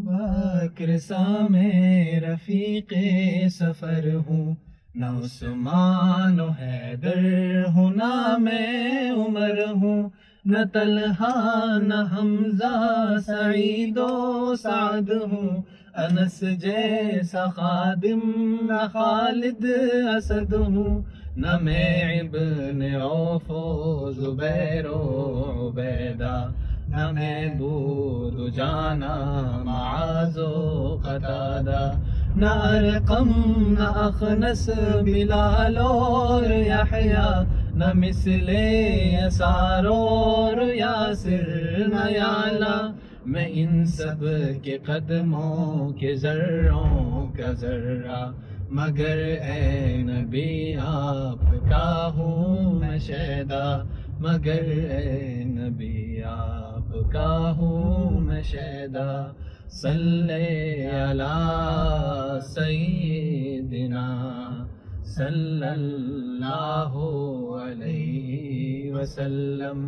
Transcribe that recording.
بکر سا میں رفیق سفر ہوں، نہ عثمان و حیدر ہوں، نہ میں عمر ہوں، نہ طلحہ نہ حمزہ سعید و سعد ہوں، انس جیسا خادم نہ خالد اسد ہوں، نہ میں ابن عوف و زبیر و عبیدہ، نہ میں بود جانا معاذ و قتادہ، نہ ارقم نہ اخنس بلال اور یحییٰ، نہ مثل یسار اور یاسر نہ یعلا، میں ان سب کے قدموں کے ذروں کا ذرہ، مگر اے نبی آپ کا ہوں میں شیدا، مگر اے نبی آپ کا ہوں میں شیدا، صلی علی سیدنا صلی اللہ علیہ وسلم۔